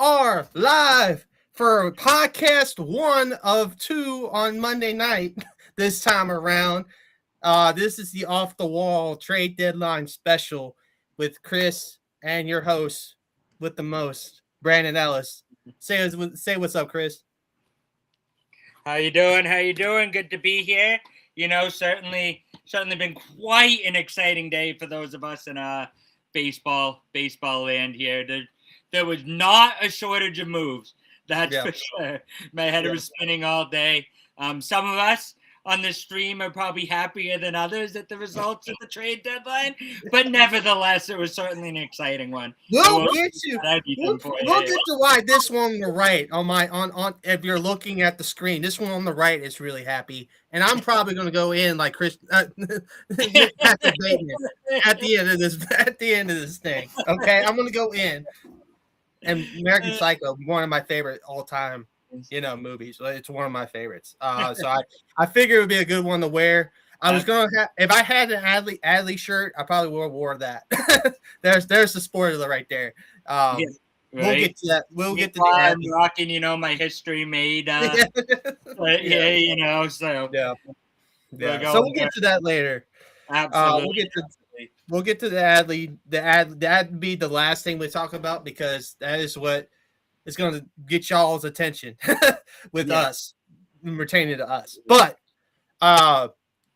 are live for podcast 1 of 2 on Monday night this time around. This is the Off the Wall Trade Deadline special with Chris and your host with the most, Brandon Ellis. Say what's up, Chris. How you doing? How you doing? Good to be here. You know, certainly been quite an exciting day for those of us in baseball land here. There was not a shortage of moves. That's for sure. My head was spinning all day. Some of us on the stream are probably happier than others at the results of the trade deadline, but nevertheless, it was certainly an exciting one. We'll get to why this one on the right on if you're looking at the screen. This one on the right is really happy, and I'm probably going to go in like Chris at the end of this thing. Okay, I'm going to go in. And American Psycho, one of my favorite all-time, movies. It's one of my favorites. So I figured it would be a good one to wear. I was gonna if I had an Adley shirt, I probably would have wore that. there's the spoiler right there. Right. We'll get to that. We'll get to the I'm rocking, my history made. So yeah. So we'll get to that later. Absolutely. We'll get to the Adley. That'd be the last thing we talk about because that is what is going to get y'all's attention with us, retaining to us. But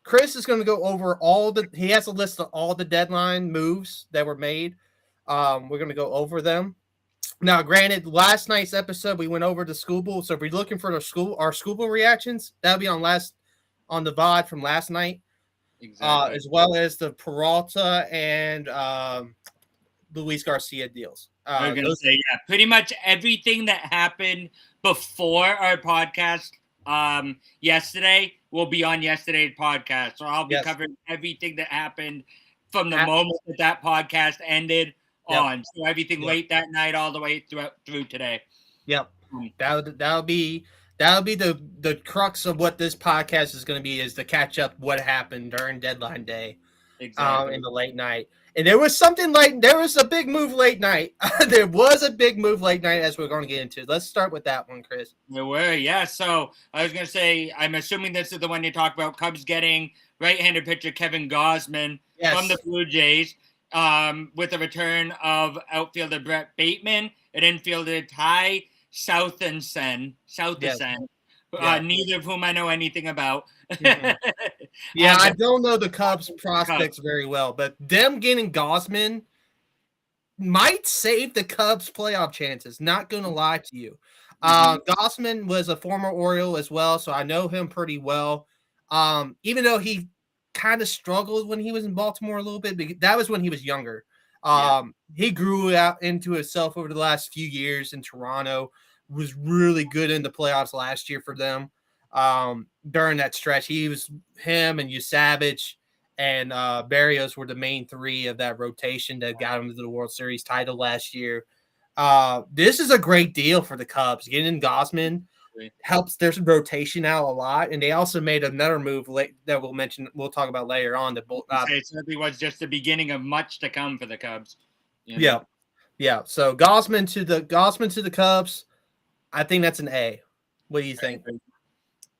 Chris is going to go over he has a list of all the deadline moves that were made. We're going to go over them. Now, granted, last night's episode, we went over the School Bowl. So if you're looking for our School Bowl reactions, that'll be on the VOD from last night. Exactly. As well as the Peralta and Luis Garcia deals. I was going to say, pretty much everything that happened before our podcast yesterday will be on yesterday's podcast. So I'll be covering everything that happened from the moment that podcast ended on. So everything late that night all the way through today. Yep. That'll be the crux of what this podcast is going to be, is to catch up what happened during deadline day, in the late night. And there was a big move late night. There was a big move late night, as we're going to get into. Let's start with that one, Chris. There were, yeah. So I was going to say, I'm assuming this is the one you talk about. Cubs getting right-handed pitcher Kevin Gausman from the Blue Jays, with the return of outfielder Brett Bateman and infielder Ty Southenson, neither of whom I know anything about. Mm-hmm. Yeah, I don't know the Cubs prospects very well, but them getting Gausman might save the Cubs playoff chances. Not going to lie to you. Gausman was a former Oriole as well, so I know him pretty well. Even though he kind of struggled when he was in Baltimore a little bit, but that was when he was younger. He grew out into himself over the last few years in Toronto. Was really good in the playoffs last year for them. During that stretch, him and Savage and Barrios were the main three of that rotation that got him to the World Series title last year. This is a great deal for the Cubs. Getting Gausman helps their rotation out a lot, and they also made another move that we'll talk about later on. It certainly was just the beginning of much to come for the Cubs. Yeah. So Gausman to the Cubs, I think that's an A. What do you think?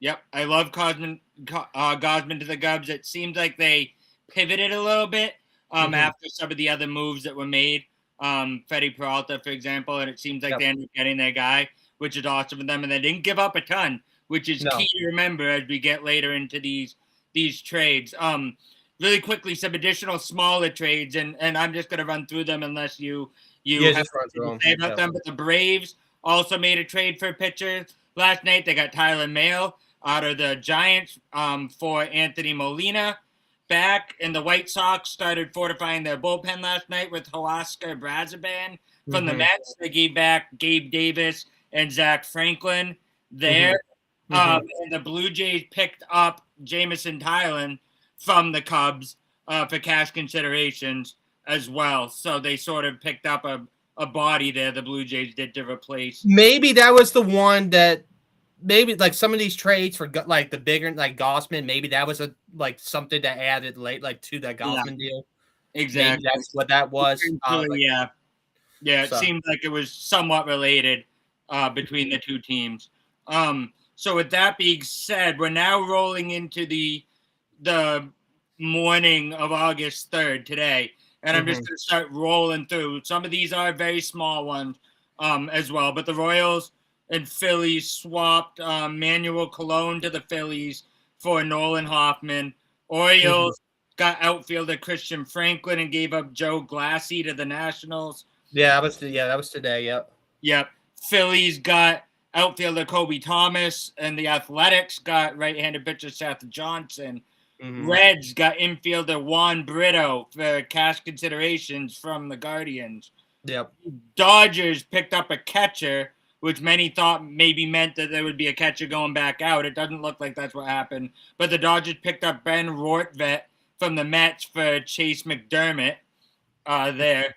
Yep, I love Gausman to the Cubs. It seems like they pivoted a little bit after some of the other moves that were made. Freddie Peralta, for example, and it seems like they ended up getting their guy, which is awesome for them. And they didn't give up a ton, which is key to remember as we get later into these trades. Really quickly, some additional smaller trades, and I'm just going to run through them unless you have something to say about them. But the Braves also made a trade for a pitcher last night. They got Tyler Mahle out of the Giants for Anthony Molina back, and the White Sox started fortifying their bullpen last night with Huascar Braziban from the Mets. They gave back Gabe Davis and Zach Franklin there. And the Blue Jays picked up Jamison Tylan from the Cubs for cash considerations as well. So they sort of picked up a body there, the Blue Jays did, to replace. Maybe that was the one that like some of these trades for like the bigger, like Gausman, maybe that was something that added late, like to that Gausman deal. Exactly. Maybe that's what that was. Yeah, it seemed like it was somewhat related between the two teams. So with that being said, we're now rolling into the morning of August 3rd today, and I'm just going to start rolling through. Some of these are very small ones as well, but the Royals and Phillies swapped Manuel Colon to the Phillies for Nolan Hoffman. Orioles got outfielder Christian Franklin and gave up Joe Glassy to the Nationals. Yeah, that was today. Yep. Phillies got outfielder Kobe Thomas, and the Athletics got right-handed pitcher Seth Johnson. Reds got infielder Juan Brito for cash considerations from the Guardians. Yep. Dodgers picked up a catcher, which many thought maybe meant that there would be a catcher going back out. It doesn't look like that's what happened. But the Dodgers picked up Ben Rortvedt from the Mets for Chase McDermott there.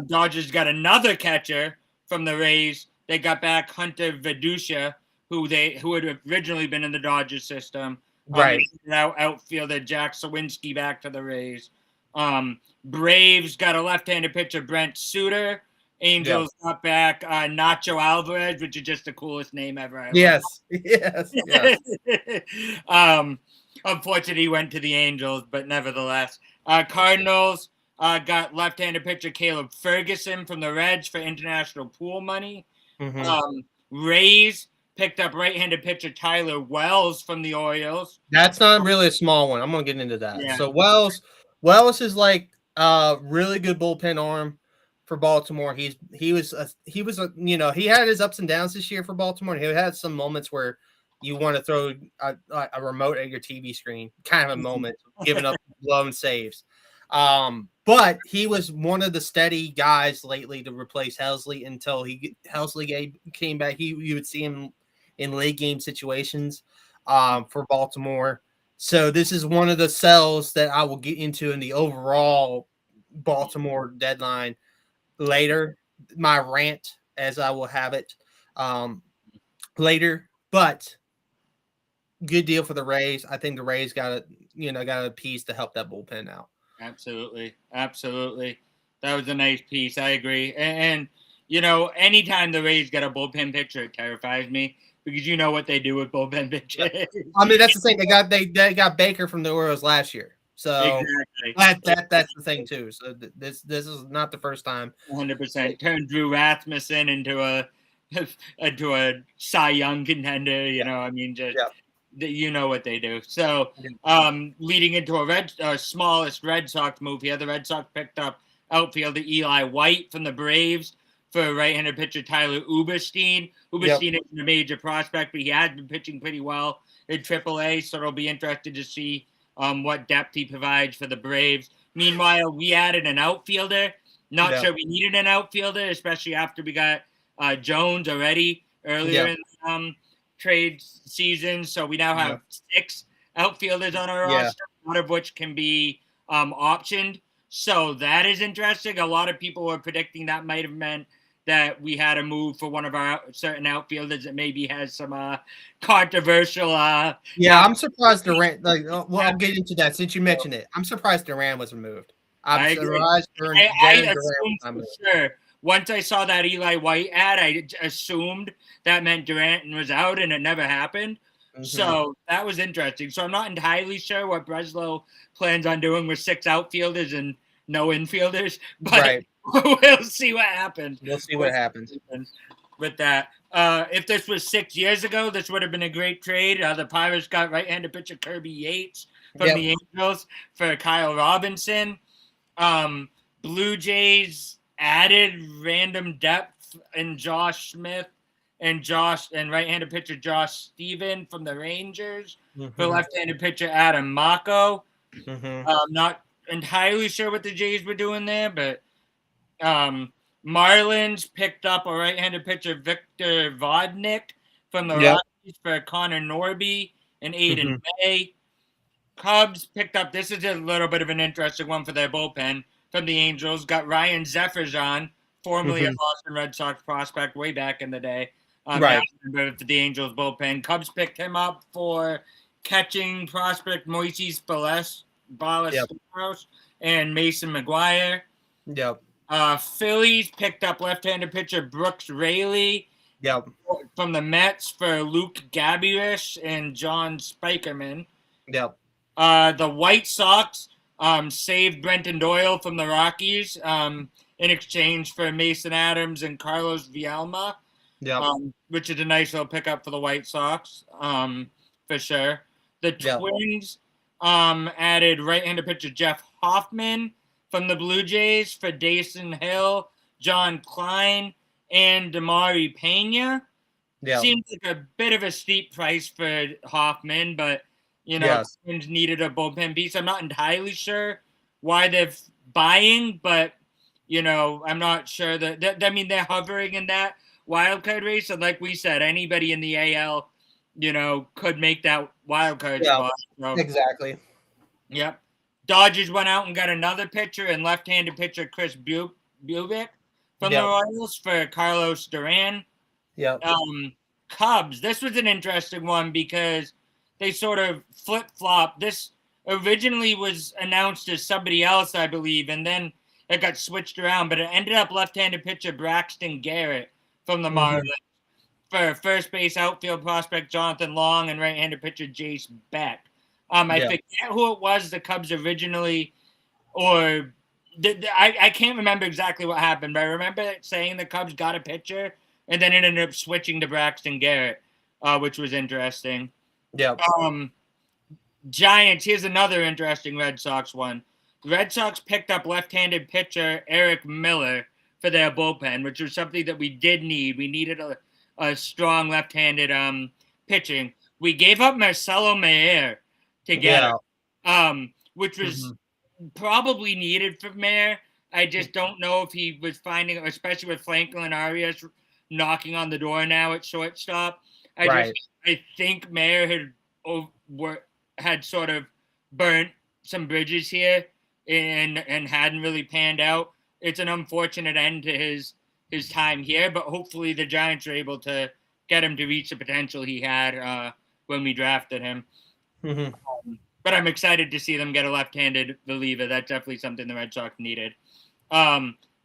Dodgers got another catcher from the Rays. They got back Hunter Veducia, who had originally been in the Dodgers system. Right. Outfielder Jack Sawinski back to the Rays. Braves got a left-handed pitcher, Brent Suter. Angels got back Nacho Alvarez, which is just the coolest name ever. Yes. Unfortunately, he went to the Angels, but nevertheless. Cardinals got left-handed pitcher Caleb Ferguson from the Reds for international pool money. Rays picked up right-handed pitcher Tyler Wells from the Orioles. That's not really a small one. I'm going to get into that. Yeah. So Wells is like a really good bullpen arm for Baltimore. He had his ups and downs this year for Baltimore. He had some moments where you want to throw a remote at your TV screen, kind of a moment, giving up blown saves. But he was one of the steady guys lately to replace Helsley until Helsley came back. You would see him in late game situations for Baltimore. So this is one of the sells that I will get into in the overall Baltimore deadline later. My rant, as I will have it later. But good deal for the Rays. I think the Rays got a piece to help that bullpen out. Absolutely. That was a nice piece. I agree. And anytime the Rays get a bullpen pitcher, it terrifies me because you know what they do with bullpen pitchers. I mean, that's the thing. They got Baker from the Orioles last year. So exactly. That's the thing too. So this is not the first time. 100%. Turned Drew Rasmussen into a Cy Young contender. You know what they do. So, leading into a smallest Red Sox move here, the Red Sox picked up outfielder Eli White from the Braves for right-handed pitcher Tyler Uberstein. Uberstein isn't a major prospect, but he has been pitching pretty well in AAA, so it'll be interesting to see what depth he provides for the Braves. Meanwhile, we added an outfielder. Not sure we needed an outfielder, especially after we got Jones already earlier in the trade season. So we now have 6 outfielders on our roster, one of which can be optioned. So that is interesting. A lot of people were predicting that might have meant that we had a move for one of our certain outfielders that maybe has some controversial. I'm surprised Durant. I'll get into that since you mentioned it. I'm surprised Durant was removed. I assumed for sure. Once I saw that Eli White ad, I assumed that meant Durant was out, and it never happened. So that was interesting. So I'm not entirely sure what Breslow plans on doing with 6 outfielders and no infielders, but we'll see what happens. We'll see what happens with that. If this was 6 years ago, this would have been a great trade. The Pirates got right-handed pitcher Kirby Yates from the Angels for Kyle Robinson. Blue Jays added random depth in Josh Smith and right-handed pitcher Josh Steven from the Rangers for left-handed pitcher Adam Mako. Not entirely sure what the Jays were doing there, but Marlins picked up a right-handed pitcher Victor Vodnik from the Rockies for Connor Norby and Aiden May. Cubs picked up, this is a little bit of an interesting one for their bullpen, from the Angels, got Ryan Zefferson, formerly a Boston Red Sox prospect way back in the day. For the Angels bullpen. Cubs picked him up for catching prospect Moises Ballesteros and Mason McGuire. Phillies picked up left-handed pitcher Brooks Raley. Yep. From the Mets for Luke Gabirish and John Spikerman. Yep. The White Sox saved Brenton Doyle from the Rockies in exchange for Mason Adams and Carlos Vielma. Yep. Which is a nice little pickup for the White Sox, for sure. The Twins added right-handed pitcher Jeff Hoffman from the Blue Jays for Dason Hill, John Klein, and Damari Pena. Seems like a bit of a steep price for Hoffman, but, Twins needed a bullpen piece. I'm not entirely sure why they're buying, but, I'm not sure that they're hovering in that wild card race. And like we said, anybody in the AL, could make that wild card spot. So, exactly. Yep. Dodgers went out and got another pitcher and left-handed pitcher Chris Bubic from the Royals for Carlos Duran. Yep. Cubs. This was an interesting one because they sort of flip-flop. This originally was announced as somebody else, I believe, and then it got switched around, but it ended up left-handed pitcher Braxton Garrett from the Marlins for first base outfield prospect Jonathan Long and right-handed pitcher Jace Beck. I forget who it was the Cubs originally, or I can't remember exactly what happened, but I remember saying the Cubs got a pitcher, and then it ended up switching to Braxton Garrett, which was interesting. Yeah. Giants, here's another interesting Red Sox one. The Red Sox picked up left-handed pitcher Eric Miller for their bullpen, which was something that we did need. We needed a strong left-handed pitching. We gave up Marcelo Mayer to get it, which was probably needed for Mayer. I just don't know if he was finding, especially with Franklin Arias knocking on the door now at shortstop. I think Mayer had sort of burnt some bridges here and hadn't really panned out. It's an unfortunate end to his time here, but hopefully the Giants are able to get him to reach the potential he had when we drafted him. But I'm excited to see them get a left-handed reliever. That's definitely something the Red Sox needed.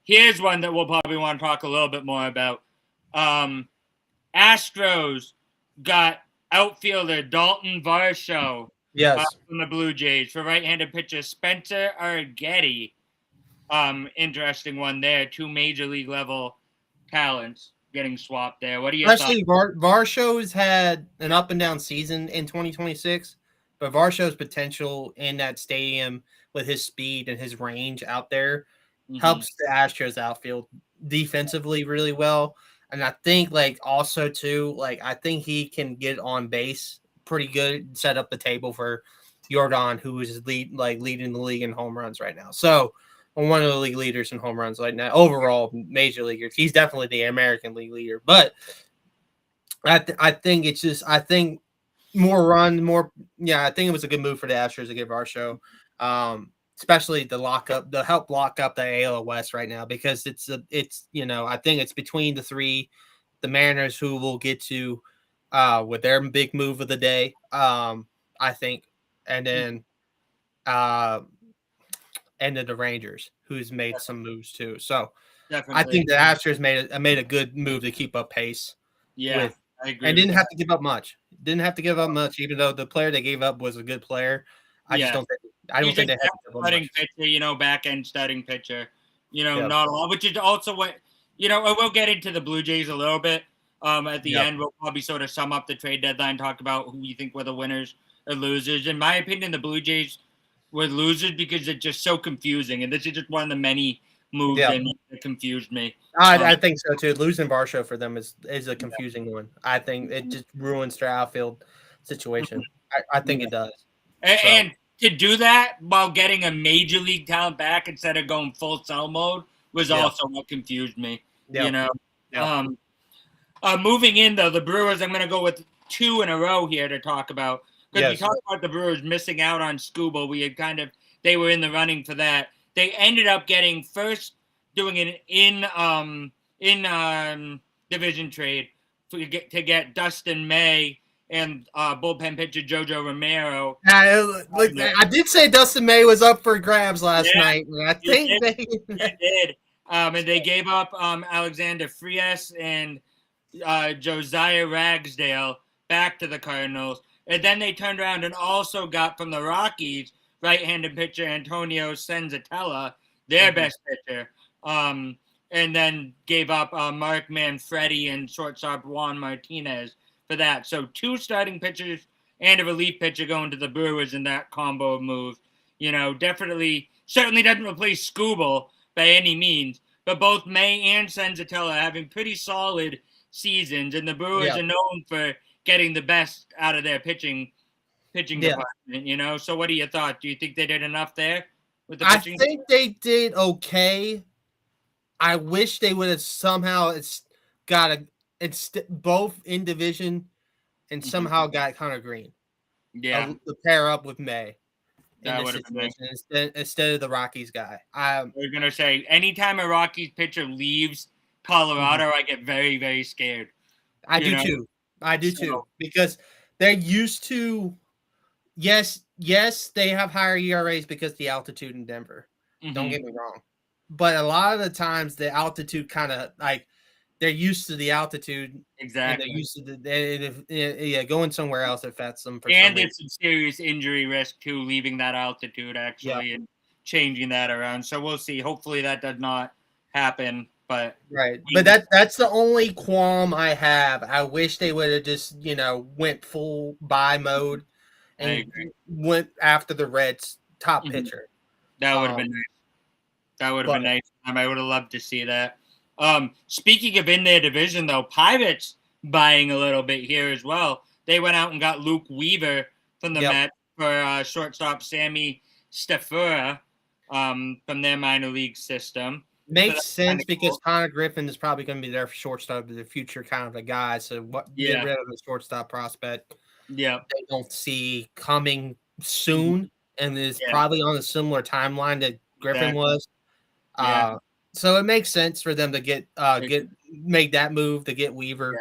Here's one that we'll probably want to talk a little bit more about. Astros got outfielder Dalton Varsho from the Blue Jays for right-handed pitcher Spencer Arrighetti. Interesting one there. 2 major league level talents getting swapped there. What do you Especially Varsho's had an up and down season in 2026, but Varsho's potential in that stadium with his speed and his range out there helps the Astros outfield defensively really well. And I think also too, I think he can get on base pretty good, set up the table for Jordan, who is leading the league in home runs right now. So one of the league leaders in home runs right now, overall major leaguers. He's definitely the American League leader. But I think it's just I think it was a good move for the Astros to give Varsho, especially to help lock up the AL West right now, because it's I think it's between the Mariners, who will get to with their big move of the day, I think, and then the Rangers, who's made some moves too. So definitely. I think the Astros made a good move to keep up pace. Yeah, I agree. And didn't have to give up much. Even though the player they gave up was a good player. I don't think they had to give up much. Starting pitcher, back end starting pitcher. Not a lot, which is also what we'll get into the Blue Jays a little bit. At the end, we'll probably sort of sum up the trade deadline, talk about who we think were the winners or losers. In my opinion, the Blue Jays were losers because it's just so confusing, and this is just one of the many moves that confused me. I think so too. Losing Varsho for them is a confusing one. I think it just ruins their outfield situation. I think it does. And to do that while getting a major league talent back instead of going full sell mode was also what confused me. Moving in though, the Brewers, I'm going to go with 2 in a row here to talk about. Because we talked about the Brewers missing out on Skubal. They were in the running for that. They ended up getting doing an in division trade to get Dustin May and bullpen pitcher Jojo Romero. I did say Dustin May was up for grabs last night. I think they did. And they gave up Alexander Frias and Josiah Ragsdale back to the Cardinals. And then they turned around and also got from the Rockies right-handed pitcher Antonio Senzatella, their best pitcher. And then gave up Mark Manfredi and shortstop Juan Martinez for that. So 2 starting pitchers and a relief pitcher going to the Brewers in that combo of moves. Definitely, certainly doesn't replace Skubal by any means, but both May and Senzatella are having pretty solid seasons, and the Brewers are known for getting the best out of their pitching department. So what are your thoughts? Do you think they did enough there with the pitching? I think they did okay. I wish they would have somehow both in division and somehow got Connor Green. Yeah. To pair up with May. That would have been nice. Instead of the Rockies guy. We're going to say, anytime a Rockies pitcher leaves Colorado, I get very, very scared. I do too. Because they're used to, yes, they have higher ERAs because of the altitude in Denver. Don't get me wrong. But a lot of the times the altitude kind of they're used to the altitude. Exactly. And they're used to going somewhere else affects them. And there's some serious injury risk too, leaving that altitude actually and changing that around. So we'll see. Hopefully that does not happen. But that's the only qualm I have. I wish they would have just went full buy mode and went after the Reds' top pitcher. That would have been nice. That would have been nice. I would have loved to see that. Speaking of in their division, though, Pirates buying a little bit here as well. They went out and got Luke Weaver from the Mets for shortstop Sammy Stafura from their minor league system. Makes sense because Connor Griffin is probably going to be their shortstop of the future kind of a guy. So get rid of the shortstop prospect. Yeah, they don't see coming soon, and is probably on a similar timeline that Griffin was. So it makes sense for them to make that move to get Weaver.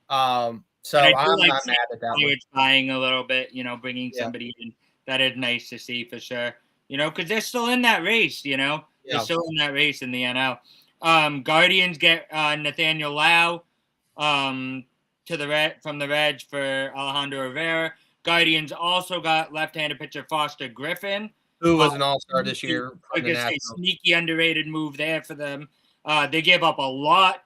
So I'm not mad at that one. Buying a little bit, bringing somebody in. That is nice to see for sure. Because they're still in that race. They're still in that race in the NL. Guardians get Nathaniel Lau from the Reds for Alejandro Rivera. Guardians also got left-handed pitcher Foster Griffin, who was an all-star this year. I guess a sneaky underrated move there for them. They gave up a lot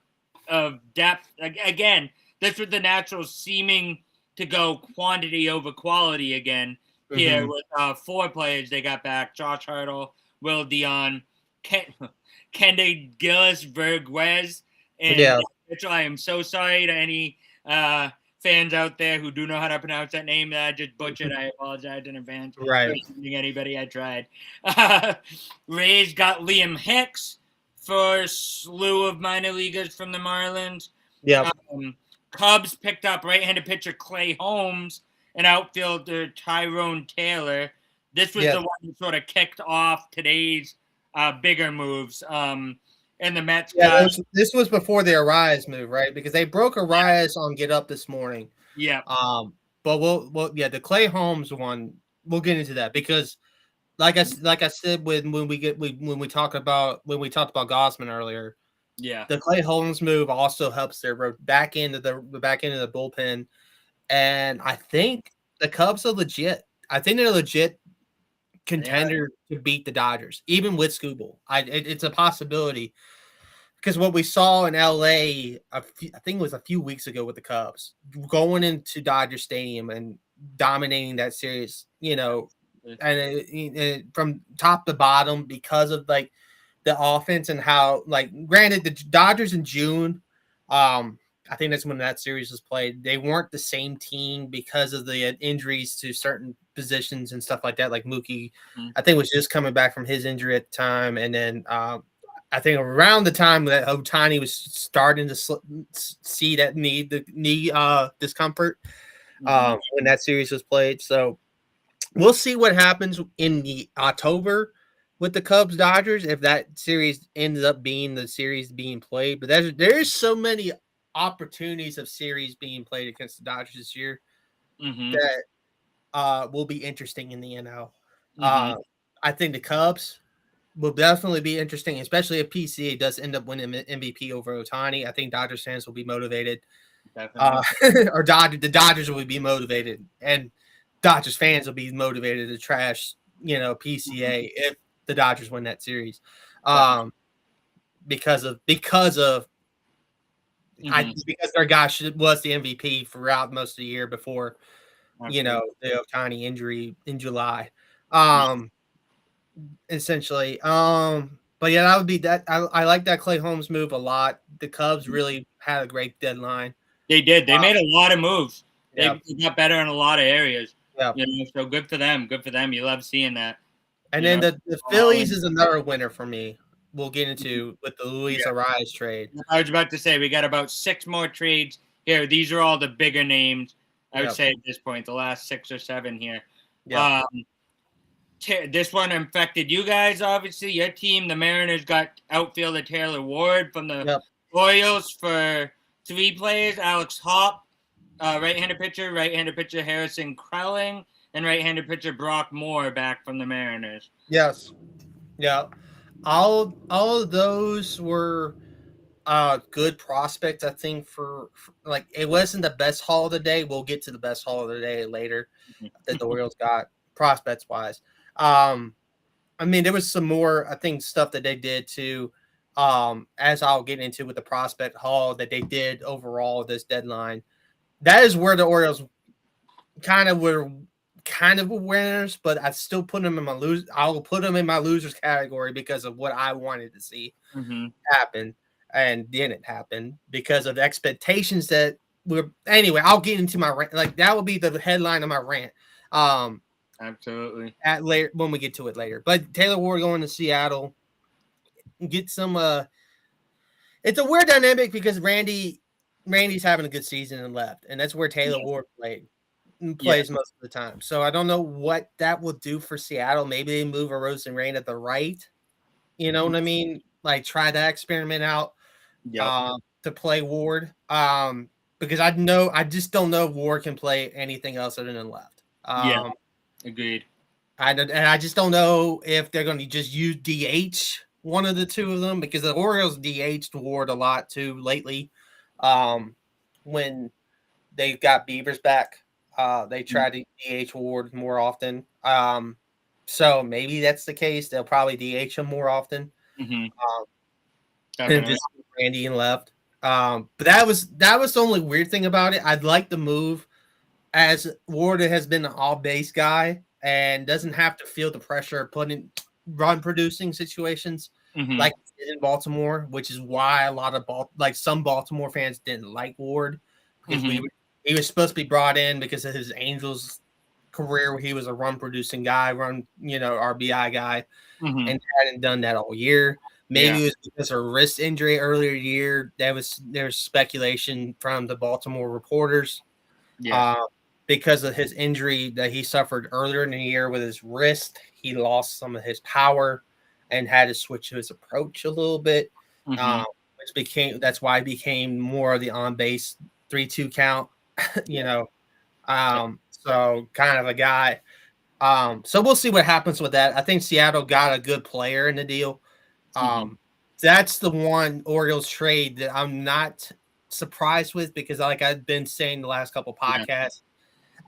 of depth. Again, this was the natural seeming to go quantity over quality again here with 4 players they got back: Josh Hurdle, Will Dion, Kende Gillis Verguez, and Mitchell. I am so sorry to any fans out there who do know how to pronounce that name that I just butchered. I apologize in advance. Right. Anybody I tried. Rays got Liam Hicks for a slew of minor leaguers from the Marlins. Yeah. Cubs picked up right-handed pitcher Clay Holmes and outfielder Tyrone Taylor. This was the one that sort of kicked off today's bigger moves. And the Mets this was before the Arias move, right? Because they broke Arias on Get Up this morning. Yeah. But the Clay Holmes one, we'll get into that because like I said when we talked about Gausman earlier. Yeah. The Clay Holmes move also helps their back end of the bullpen. And I think the Cubs are legit. I think they're legit contender to beat the Dodgers, even with Skubal. It's a possibility because what we saw in LA, I think it was a few weeks ago with the Cubs, going into Dodger Stadium and dominating that series, and from top to bottom because of the offense and how, granted, the Dodgers in June, I think that's when that series was played. They weren't the same team because of the injuries to certain positions and stuff like that. Like Mookie, I think was just coming back from his injury at the time. And then I think around the time that Ohtani was starting to see that knee discomfort when that series was played. So we'll see what happens in the October with the Cubs Dodgers if that series ends up being the series being played. But there's so many opportunities of series being played against the Dodgers this year that will be interesting in the NL. I think the Cubs will definitely be interesting, especially if PCA does end up winning MVP over Ohtani. I think Dodgers fans will be motivated. Or the Dodgers will be motivated, and Dodgers fans will be motivated to trash, PCA if the Dodgers win that series. Because their guy was the MVP throughout most of the year before, the Ohtani injury in July. Essentially. But yeah, that would be that. I like that Clay Holmes move a lot. The Cubs really had a great deadline. They did. They made a lot of moves. Yeah. They got better in a lot of areas. Yeah. So good for them. Good for them. You love seeing that. And then the Phillies is another winner for me. We'll get into with the Luis Arias trade. I was about to say we got about 6 more trades here. These are all the bigger names. I would say at this point, the last 6 or 7 here. Yeah. This one affected you guys, obviously. Your team, the Mariners, got outfielder Taylor Ward from the Royals for 3 players. Alex Hopp, right-handed pitcher Harrison Krelling, and right-handed pitcher Brock Moore back from the Mariners. Yes. Yeah. All of those were good prospects, I think, for like it wasn't the best haul of the day. We'll get to the best haul of the day later that the Orioles got prospects wise. I mean, there was some more, I think, stuff that they did too, as I'll get into with the prospect haul that they did overall this deadline. That is where the Orioles kind of were winners, but I still put them in my I'll put them in my losers category because of what I wanted to see happen and didn't happen because of expectations that were. Anyway, I'll get into my rant. Like that will be the headline of my rant. Absolutely. At later when we get to it later. But Taylor Ward going to Seattle, get some. It's a weird dynamic because Randy's having a good season and left, and that's where Taylor Ward plays most of the time. So I don't know what that will do for Seattle. Maybe they move a Rosenrain at the right. You know what I mean? Like try that experiment out to play Ward. Because I just don't know if Ward can play anything else other than left. Agreed. I just don't know if they're going to just use DH one of the two of them because the Orioles DH'd Ward a lot too lately. When they got Beavers back. They try to DH Ward more often. So maybe that's the case. They'll probably DH him more often. And just Randy and left. But that was the only weird thing about it. I'd like the move as Ward has been an all base guy and doesn't have to feel the pressure of putting run producing situations like he did in Baltimore, which is why a lot of some Baltimore fans didn't like Ward because he was supposed to be brought in because of his Angels career where he was a run producing guy, RBI guy, and hadn't done that all year. Maybe it was because of a wrist injury earlier year. There's speculation from the Baltimore reporters because of his injury that he suffered earlier in the year with his wrist. He lost some of his power and had to switch his approach a little bit, that's why he became more of the on base 3-2 count. So kind of a guy. So we'll see what happens with that. I think Seattle got a good player in the deal. That's the one Orioles trade that I'm not surprised with because, like I've been saying the last couple podcasts,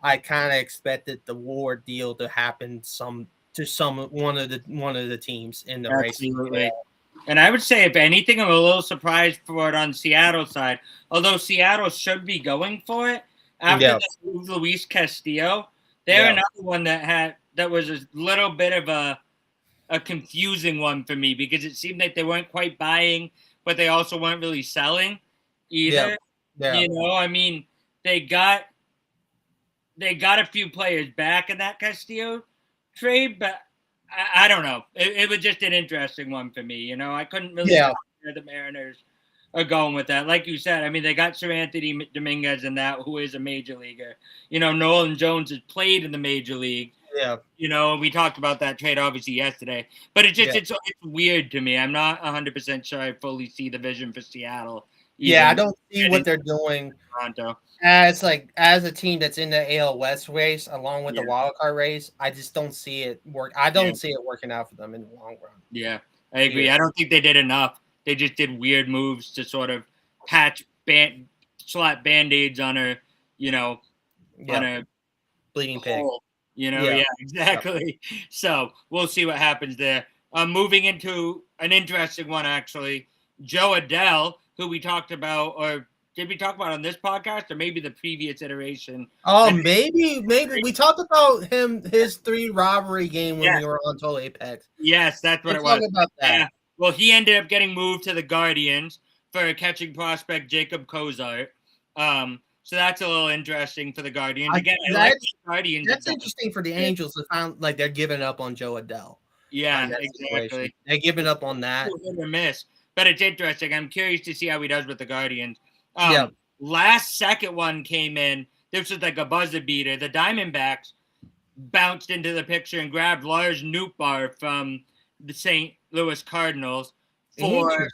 I kind of expected the Ward deal to happen one of the teams in the race. And I would say, if anything, I'm a little surprised for it on Seattle's side. Although Seattle should be going for it after they moved Luis Castillo. They're another one that was a little bit of a confusing one for me because it seemed like they weren't quite buying, but they also weren't really selling either. I mean, they got a few players back in that Castillo trade, but I don't know. It was just an interesting one for me. I couldn't really know where the Mariners are going with that. Like you said, I mean, they got Sir Anthony Dominguez in that, who is a major leaguer. Nolan Jones has played in the major league. We talked about that trade obviously yesterday. But it's weird to me. I'm not 100% sure I fully see the vision for Seattle Yeah, I don't see what they're doing. Toronto. As a team that's in the AL West race along with the wild card race, I just don't see it work. I don't see it working out for them in the long run. Yeah, I agree. I don't think they did enough. They just did weird moves to sort of slap band-aids on a, on a bleeding hole. pig. Yeah, exactly. Yep. So we'll see what happens there. Moving into an interesting one, actually, Joe Adell, who we talked about, or did we talk about on this podcast, or maybe the previous iteration? Oh, maybe we talked about his 3 robbery game when we were on Total Apex. Yes, that's what it was. About that. Yeah. Well, he ended up getting moved to the Guardians for catching prospect Jacob Cozart. So that's a little interesting for the Guardians. Again, I like the Guardians. That's interesting for the Angels to find like they're giving up on Joe Adell. Yeah, exactly. They're giving up on that. Hit or miss. But it's interesting. I'm curious to see how he does with the Guardians. Last second one came in. This was like a buzzer beater. The Diamondbacks bounced into the picture and grabbed Lars Nootbaar from the St. Louis Cardinals for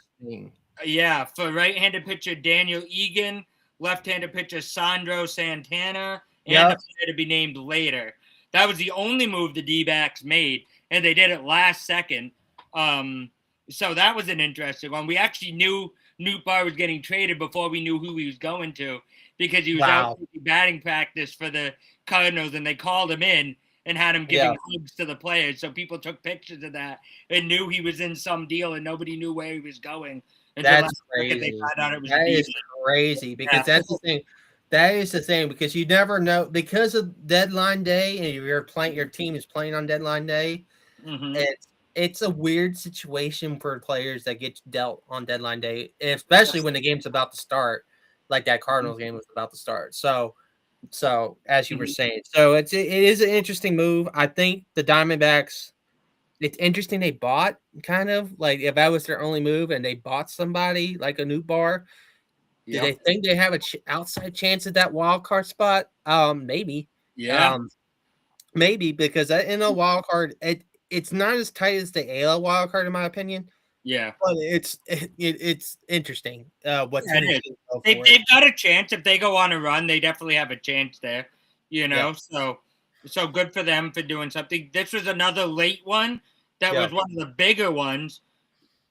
right-handed pitcher Daniel Egan, left-handed pitcher Sandro Santana, and a player to be named later. That was the only move the D-backs made, and they did it last second. So that was an interesting one. We actually knew Nootbaar was getting traded before we knew who he was going to, because he was out batting practice for the Cardinals, and they called him in and had him giving hugs to the players. So people took pictures of that and knew he was in some deal, and nobody knew where he was going. That's crazy. They found out it was crazy because that's the thing. That is the thing, because you never know, because of deadline day, and your team is playing on deadline day. It's a weird situation for players that get dealt on deadline day, especially when the game's about to start, like that Cardinals game was about to start. So as you were saying, so it is an interesting move. I think the Diamondbacks, it's interesting they bought, kind of like, if that was their only move and they bought somebody like a Nootbaar, do they think they have an outside chance at that wild card spot? Maybe. Maybe, because in a wild card, it's not as tight as the AL wild card, in my opinion. Yeah, but it's interesting. They've got a chance if they go on a run. They definitely have a chance there. So good for them for doing something. This was another late one. That was one of the bigger ones.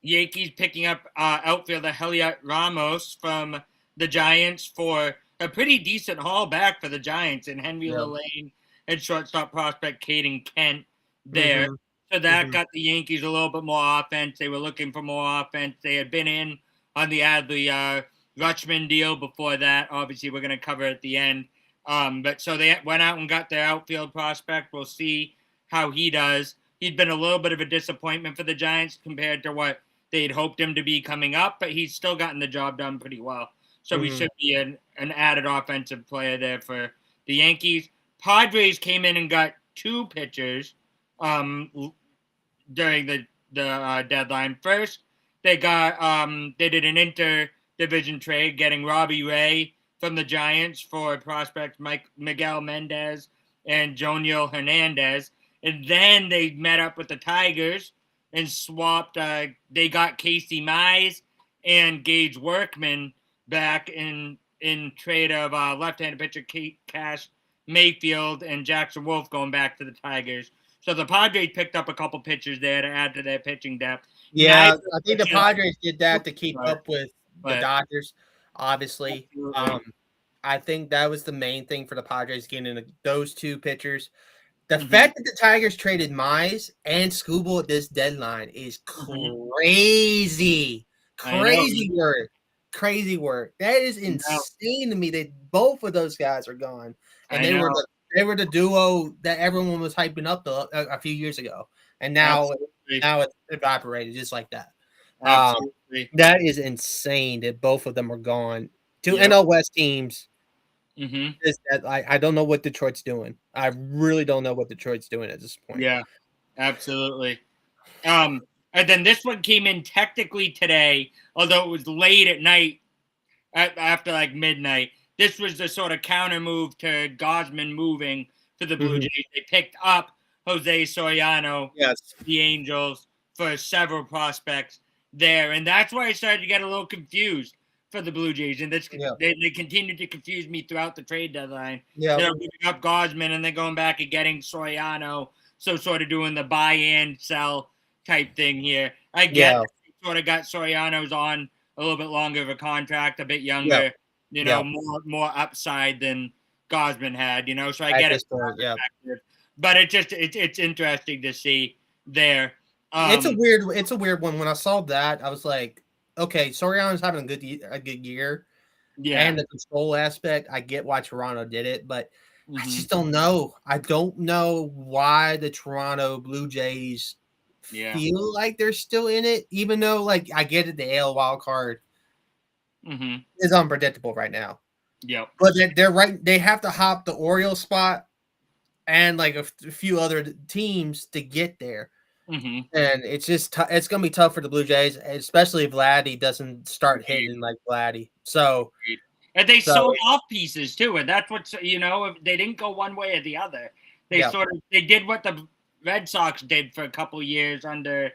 Yankees picking up outfielder Heliot Ramos from the Giants for a pretty decent haul back for the Giants, and Henry Lane and shortstop prospect Caden Kent there. So that got the Yankees a little bit more offense. They were looking for more offense. They had been in on the Adley Rutschman deal before that. Obviously, we're going to cover it at the end. But so they went out and got their outfield prospect. We'll see how he does. He's been a little bit of a disappointment for the Giants compared to what they'd hoped him to be coming up, but he's still gotten the job done pretty well. So he should be an added offensive player there for the Yankees. Padres came in and got 2 pitchers during the deadline. First, they did an inter-division trade, getting Robbie Ray from the Giants for prospects Miguel Mendez and Joniel Hernandez. And then they met up with the Tigers and swapped. They got Casey Mize and Gage Workman back in trade of left-handed pitcher Cash Mayfield and Jackson Wolf going back to the Tigers. So the Padres picked up a couple pitchers there to add to their pitching depth. Yeah, I think the Padres did that to keep up with the Dodgers, obviously. I think that was the main thing for the Padres, getting those 2 pitchers. The fact that the Tigers traded Mize and Skubal at this deadline is crazy. Crazy work. That is insane to me that both of those guys are gone. And they were the duo that everyone was hyping up a few years ago. And now it's evaporated just like that. That is insane that both of them are gone. 2 NL West teams. I don't know what Detroit's doing. I really don't know what Detroit's doing at this point. Yeah, absolutely. And then this one came in technically today, although it was late at night, after like midnight. This was the sort of counter move to Gausman moving to the Blue Jays. They picked up Jose Soriano, the Angels, for several prospects there. And that's why I started to get a little confused for the Blue Jays, and they continued to confuse me throughout the trade deadline. Yeah, they're moving up Gausman and then going back and getting Soriano, so sort of doing the buy and sell type thing here. I get sort of got Soriano's on a little bit longer of a contract, a bit younger, more upside than Gausman had, so I get it. But it's interesting to see there. It's a weird one. When I saw that, I was like, okay, Soriano's having a good year. Yeah. And the control aspect, I get why Toronto did it, but I just don't know. I don't know why the Toronto Blue Jays feel like they're still in it, even though, like, I get it, the AL wild card is unpredictable right now. Yep. But they're right. They have to hop the Orioles spot and like a few other teams to get there. And it's just it's gonna be tough for the Blue Jays, especially if Vladdy doesn't start hitting like Vladdy. So, and they sold off pieces too, and that's what if they didn't go one way or the other. They they did what the Red Sox did for a couple years under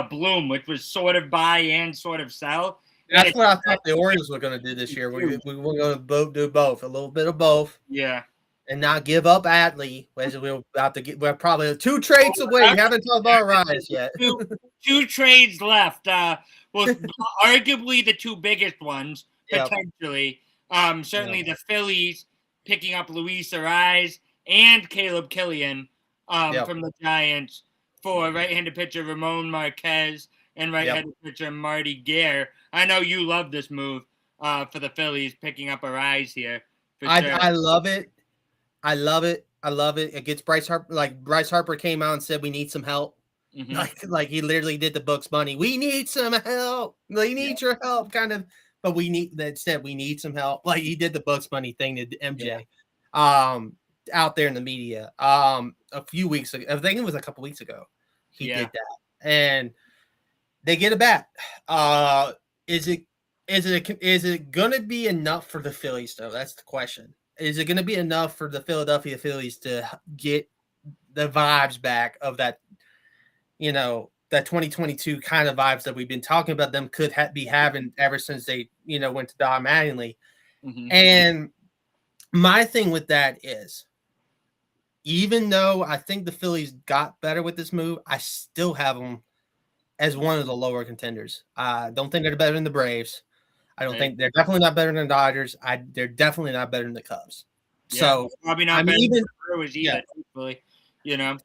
Bloom, which was sort of buy and sort of sell. That's what I thought the Orioles were going to do this year. We were going to do both, a little bit of both. Yeah. And not give up Adley. We're probably 2 trades away. We haven't talked about Rise yet. two trades left. Arguably the 2 biggest ones, potentially. Certainly the Phillies picking up Luis Ariz and Caleb Killian from the Giants for right-handed pitcher Ramon Marquez and right-handed pitcher Marty Gare. I know you love this move for the Phillies, picking up Ariz here. I love it. I love it. It gets Bryce Harper. Like Bryce Harper came out and said, "We need some help." Like he literally did the Bucks Bunny. We need some help. We need your help, kind of. But we need some help. Like he did the Bucks Bunny thing to MJ, out there in the media. A few weeks ago, I think it was a couple weeks ago, he did that, and they get a bat. Is it gonna be enough for the Phillies though? That's the question. Is it going to be enough for the Philadelphia Phillies to get the vibes back of that, that 2022 kind of vibes that we've been talking about them could be having ever since they, went to Don Mattingly. And my thing with that is, even though I think the Phillies got better with this move, I still have them as one of the lower contenders. I don't think they're better than the Braves. I don't think they're definitely not better than the Dodgers. They're definitely not better than the Cubs. So probably not better than the Brewers either. Hopefully, they're not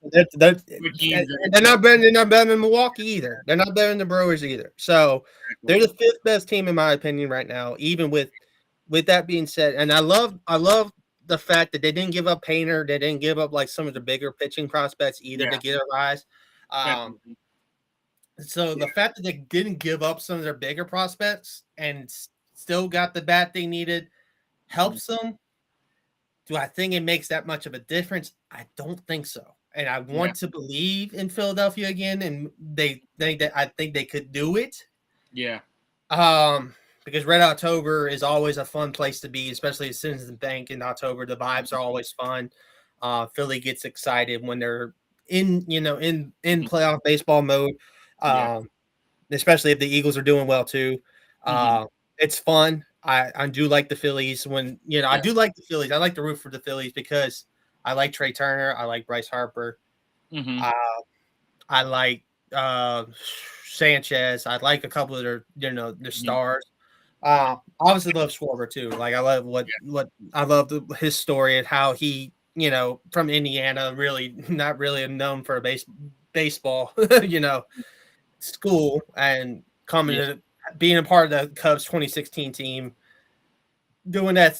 better. They're not better than Milwaukee either. They're not better than the Brewers either. So they're the 5th best team in my opinion right now. Even with that being said, and I love the fact that they didn't give up Painter. They didn't give up like some of the bigger pitching prospects either to get a rise. So the fact that they didn't give up some of their bigger prospects and still got the bat they needed helps them. Do I think it makes that much of a difference? I don't think so. And I want to believe in Philadelphia again, and I think they could do it. Yeah. Because Red October is always a fun place to be, especially at Citizens Bank in October. The vibes are always fun. Philly gets excited when they're in playoff baseball mode. Especially if the Eagles are doing well too. It's fun. I do like the Phillies when I do like the Phillies. I like to root for the Phillies because I like Trey Turner. I like Bryce Harper. I like Sanchez. I like a couple of their stars. Obviously love Schwarber too. Like I love what I love his story and how he from Indiana, really not really known for a baseball school, and coming to being a part of the Cubs 2016 team, doing that,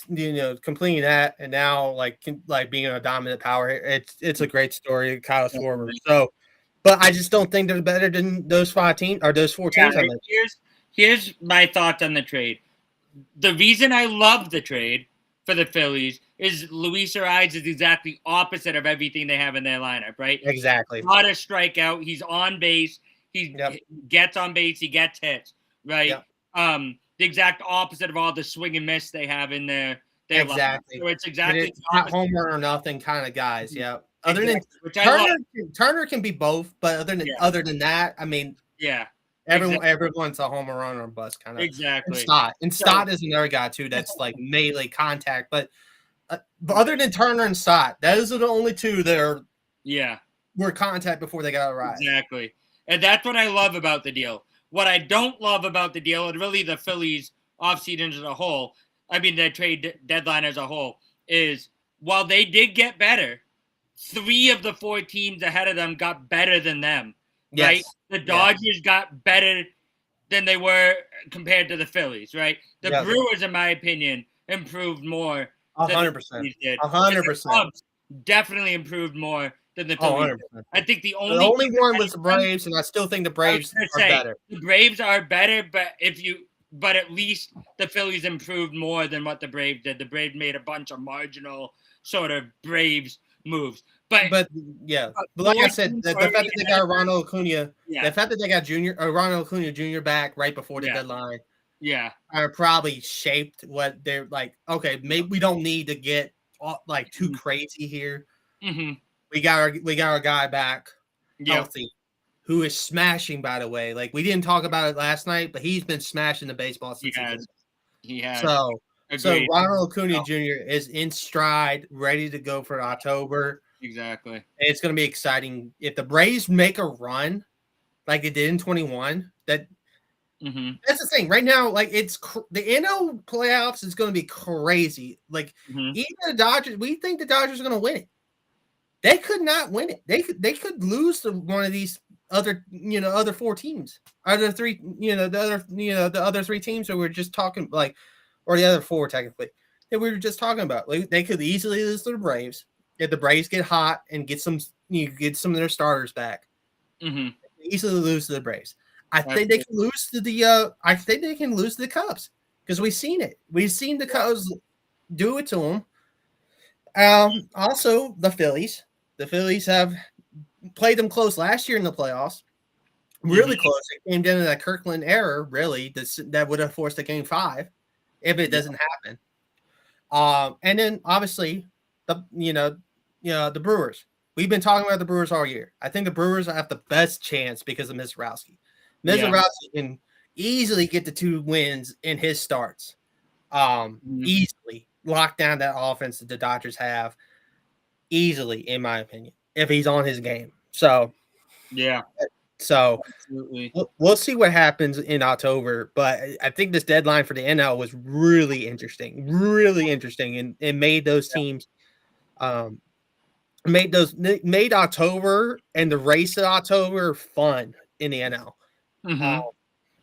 completing that, and now like being a dominant power. It's a great story, Kyle Schwarber. So, but I just don't think they're better than those 5 teams or those 4 teams. Here's my thoughts on the trade. The reason I love the trade for the Phillies is Luis Ariz is exactly opposite of everything they have in their lineup, right? Exactly. Not a strikeout. He's on base. He gets on base. He gets hits, right? The exact opposite of all the swing and miss they have in their exactly. Lineup. So it's exactly not homer or nothing kind of guys. Yeah. Other than Turner can be both, but other than that, I mean, Everyone's a home run or bust kind of. Exactly. And Stott is another guy too that's like melee contact, but other than Turner and Stott, those are the only two that were contact before they got arrived. Exactly, and that's what I love about the deal. What I don't love about the deal, and really the Phillies offseason as a whole, I mean the trade deadline as a whole, is while they did get better, 3 of the 4 teams ahead of them got better than them. Yes. Right? The Dodgers got better than they were compared to the Phillies, right? The Brewers, in my opinion, improved more. 100%. 100%. Definitely improved more than the Phillies. 100%. I think the only one was the Braves, and I still think the Braves are better. The Braves are better, but at least the Phillies improved more than what the Braves did. The Braves made a bunch of marginal sort of Braves moves. But like I said, the fact that they got Ronald Acuna, the fact that they got Ronald Acuna Jr. back right before the deadline, are probably shaped what they're like. Okay, maybe we don't need to get like too crazy here. Mm-hmm. We got our guy back healthy, who is smashing. By the way, like we didn't talk about it last night, but he's been smashing the baseball since he has. So Ronald Acuna Jr. is in stride, ready to go for October. Exactly. And it's going to be exciting if the Braves make a run like they did in 21. That's the thing right now. Like it's the NL playoffs is going to be crazy. Like even the Dodgers, we think the Dodgers are going to win it. They could not win it. They could lose to one of these other 4 teams, other 3, the other 3 teams that we're just talking like, or the other 4 technically that we were just talking about. Like they could easily lose to the Braves. If the Braves get hot and get some of their starters back, easily lose to the Braves. I think they can lose to the Cubs because we've seen it. We've seen the Cubs do it to them. Also, the Phillies. The Phillies have played them close last year in the playoffs. Really close. It came down to that Kirkland error. Really, that would have forced a Game 5 if it doesn't happen. And then obviously the Brewers. We've been talking about the Brewers all year. I think the Brewers have the best chance because of Mizorowski. Mizorowski can easily get the 2 wins in his starts. Easily lock down that offense that the Dodgers have. Easily, in my opinion, if he's on his game. So absolutely. We'll see what happens in October, but I think this deadline for the NL was really interesting, and made those teams made October and the race of October fun in the NL.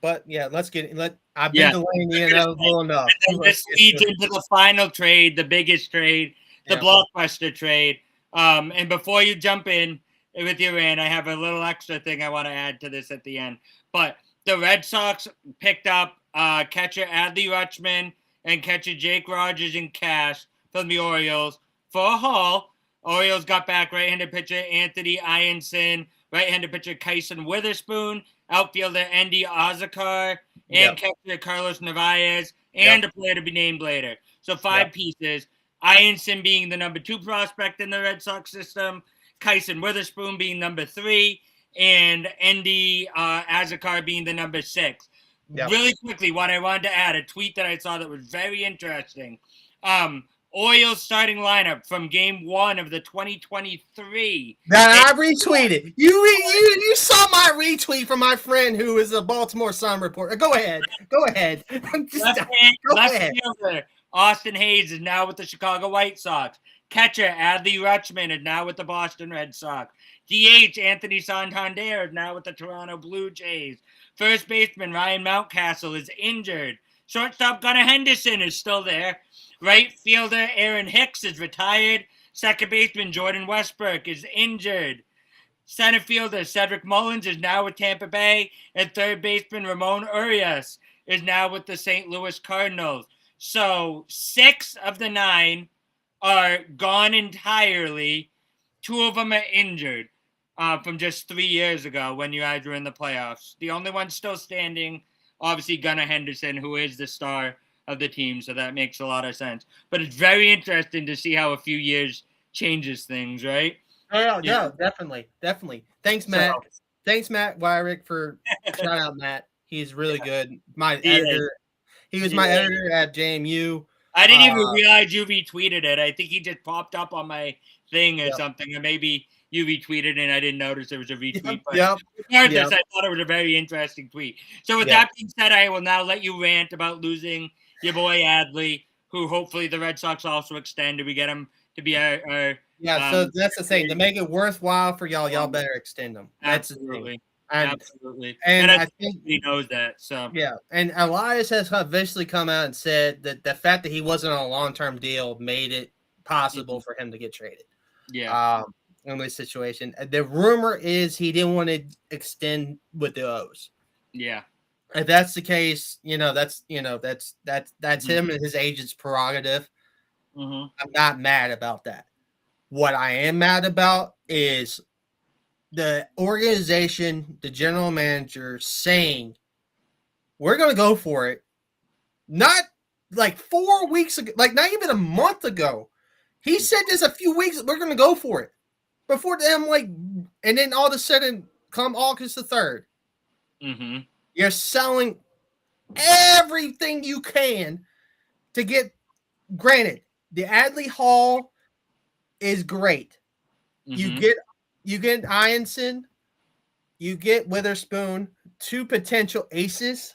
But let's get I've been delaying the NL well enough. And this leads into the final trade, the biggest trade, the blockbuster trade. And before you jump in with your rant, I have a little extra thing I want to add to this at the end. But the Red Sox picked up catcher Adley Rutschman and catcher Jake Rogers in cash from the Orioles for a haul. Orioles got back right-handed pitcher Anthony Ianson, right-handed pitcher Kyson Witherspoon, outfielder Andy Ozakar, and catcher Carlos Narvaez, and a player to be named later. So 5 pieces. Ianson being the number 2 prospect in the Red Sox system, Kyson Witherspoon being number 3, and Andy Ozakar being the number 6. Really quickly, what I wanted to add, a tweet that I saw that was very interesting. Orioles starting lineup from Game 1 of the 2023. That I retweeted. You saw my retweet from my friend who is a Baltimore Sun reporter. Go ahead. Go ahead. Left fielder Austin Hayes is now with the Chicago White Sox. Catcher Adley Rutschman is now with the Boston Red Sox. DH Anthony Santander is now with the Toronto Blue Jays. First baseman Ryan Mountcastle is injured. Shortstop Gunnar Henderson is still there. Right fielder Aaron Hicks is retired. Second baseman Jordan Westbrook is injured. Center fielder Cedric Mullins is now with Tampa Bay. And third baseman Ramon Urias is now with the St. Louis Cardinals. So 6 of the 9 are gone entirely. 2 of them are injured from just 3 years ago when you guys were in the playoffs. The only one still standing, obviously Gunnar Henderson, who is the star of the team, so that makes a lot of sense. But it's very interesting to see how a few years changes things, right? Yeah, definitely. Thanks, Matt. thanks, Matt Wyrick, for shout out, Matt. He's really good. My He editor. He was my editor at JMU. I didn't even realize you retweeted it. I think he just popped up on my thing or something, or maybe you retweeted and I didn't notice there was a retweet. But regardless, I thought it was a very interesting tweet. So with that being said, I will now let you rant about losing your boy Adley, who hopefully the Red Sox also extend and we get him to be our so that's the thing. To make it worthwhile for y'all better extend them. That's absolutely. Absolutely. And I think he knows that. So yeah. And Elias has eventually come out and said that the fact that he wasn't on a long-term deal made it possible for him to get traded. Yeah. In this situation. The rumor is he didn't want to extend with the O's. Yeah. If that's the case, that's him and his agent's prerogative. I'm not mad about that. What I am mad about is the organization, the general manager saying, we're going to go for it. Not like 4 weeks ago, like not even a month ago. He said this a few weeks, we're going to go for it. Before them, and then all of a sudden, come August the 3rd, you're selling everything you can to get, granted, the Adley Hall is great. You get Ianson, you get Witherspoon, 2 potential aces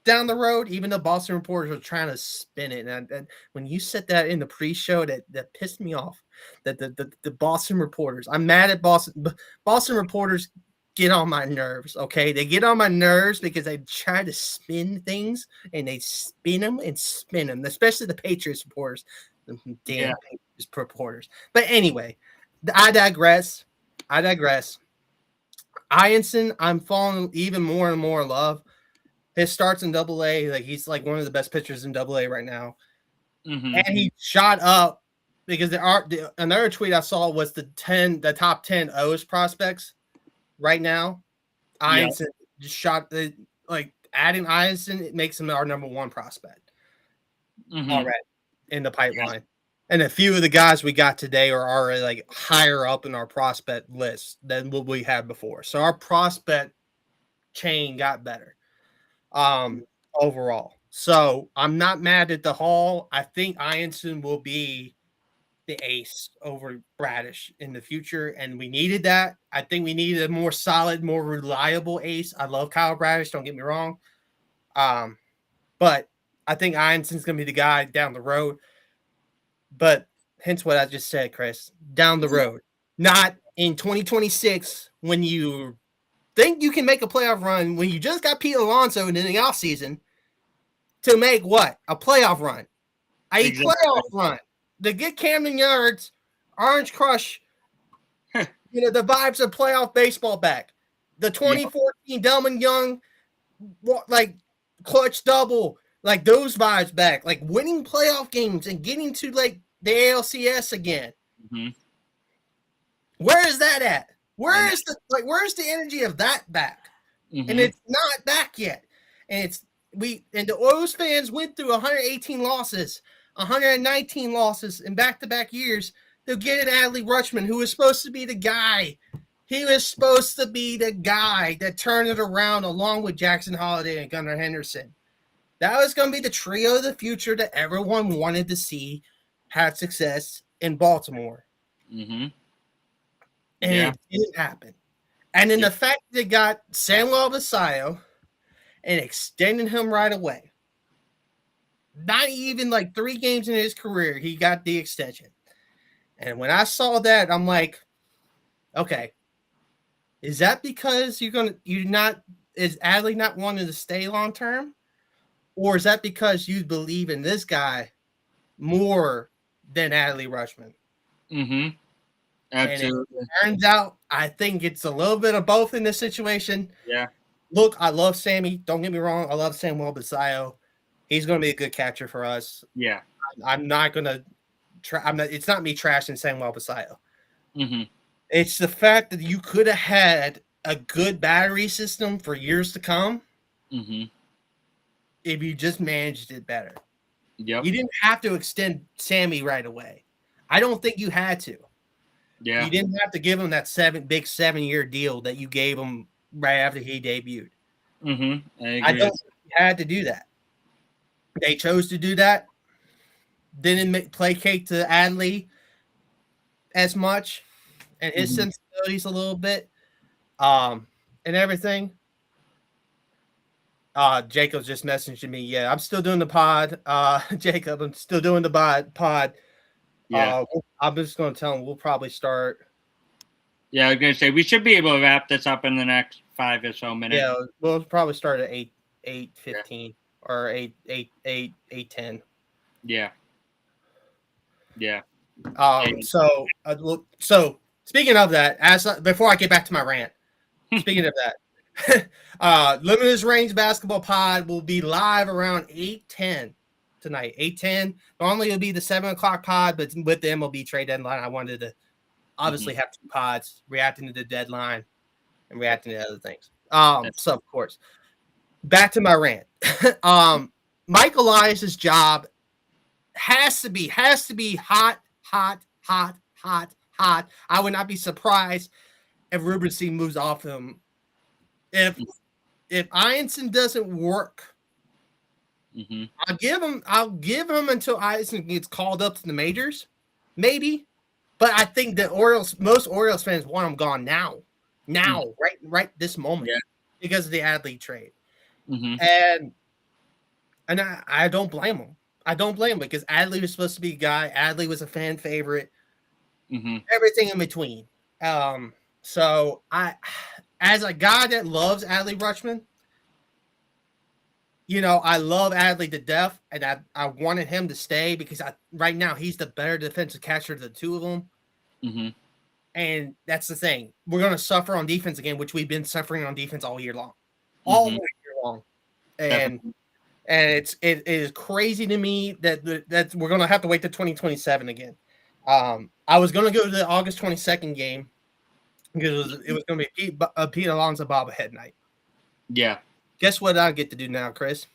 down the road, even though Boston reporters are trying to spin it. And when you said that in the pre-show, that pissed me off. That the Boston reporters, I'm mad at Boston reporters get on my nerves, okay? They get on my nerves because they try to spin things, and they spin them, especially the Patriots reporters. Damn Patriots reporters. But anyway, I digress. Ianson, I'm falling even more and more in love. His starts in Double-A, he's like one of the best pitchers in Double-A right now. And he shot up because another tweet I saw was the top 10 O's prospects right now. Ianson just shot adding Ianson, it makes him our number 1 prospect already in the pipeline. And a few of the guys we got today are already higher up in our prospect list than what we had before. So our prospect chain got better overall. So I'm not mad at the haul. I think Ianson will be the ace over Bradish in the future, and we needed that. I think we needed a more solid, more reliable ace. I love Kyle Bradish, don't get me wrong. But I think Ianson's going to be the guy down the road. But hence what I just said, Chris, down the road, not in 2026 when you think you can make a playoff run, when you just got Pete Alonso in the offseason to make what? A playoff run. Playoff run. To get Camden Yards, Orange Crush, the vibes of playoff baseball back. The 2014 Delman Young, clutch double, those vibes back. Winning playoff games and getting to, the ALCS again. Where is that at? Where's the energy of that back? And it's not back yet. And the Oilers fans went through 118 losses. 119 losses in back-to-back years to get an Adley Rutschman, who was supposed to be the guy. He was supposed to be the guy that turned it around along with Jackson Holliday and Gunnar Henderson. That was going to be the trio of the future that everyone wanted to see have success in Baltimore. And it didn't happen. And then the fact that they got Samuel Basallo and extended him right away. Not even 3 games in his career, he got the extension. And when I saw that, I'm like, okay, is that because is Adley not wanting to stay long term? Or is that because you believe in this guy more than Adley Rutschman? Absolutely. And it turns out, I think it's a little bit of both in this situation. Yeah. Look, I love Sammy. Don't get me wrong. I love Samuel Basallo. He's going to be a good catcher for us. Yeah. I'm not going to it's not me trashing Samuel Basallo. It's the fact that you could have had a good battery system for years to come if you just managed it better. You didn't have to extend Sammy right away. I don't think you had to. You didn't have to give him that big 7-year deal that you gave him right after he debuted. Mm-hmm. I don't think he had to do that. They chose to do that. Didn't placate to Adley as much and his sensibilities a little bit, and everything. Jacob's just messaging me. Yeah, I'm still doing the pod. Jacob, I'm still doing the pod. Yeah. I'm just going to tell him we'll probably start. Yeah, I was going to say we should be able to wrap this up in the next 5 or so minutes. Yeah, we'll probably start at 8:15 or 8:10. Yeah. Yeah. So speaking of that, before I get back to my rant, speaking of that, Limited Range Basketball Pod will be live around 8:10 tonight. 8:10. Normally it'll be the 7:00 pod, but with the MLB Trade Deadline, I wanted to obviously have 2 pods reacting to the deadline and reacting to other things. So of course, back to my rant. Mike Elias's job has to be hot. I would not be surprised if Rubenstein moves off him. If Ianson doesn't work, I'll give him until Ianson gets called up to the majors, maybe. But I think that most Orioles fans want him gone now, right this moment, because of the Adley trade, and I don't blame him. I don't blame him because Adley was supposed to be a guy. Adley was a fan favorite. Everything in between. So as a guy that loves Adley Rutschman, I love Adley to death, and I wanted him to stay because right now he's the better defensive catcher of the two of them. And that's the thing. We're going to suffer on defense again, which we've been suffering on defense all year long. All year long. And it is crazy to me that we're going to have to wait to 2027 again. I was going to go to the August 22nd game because it was going to be Pete Alonso bobblehead night. Yeah. Guess what I get to do now, Chris?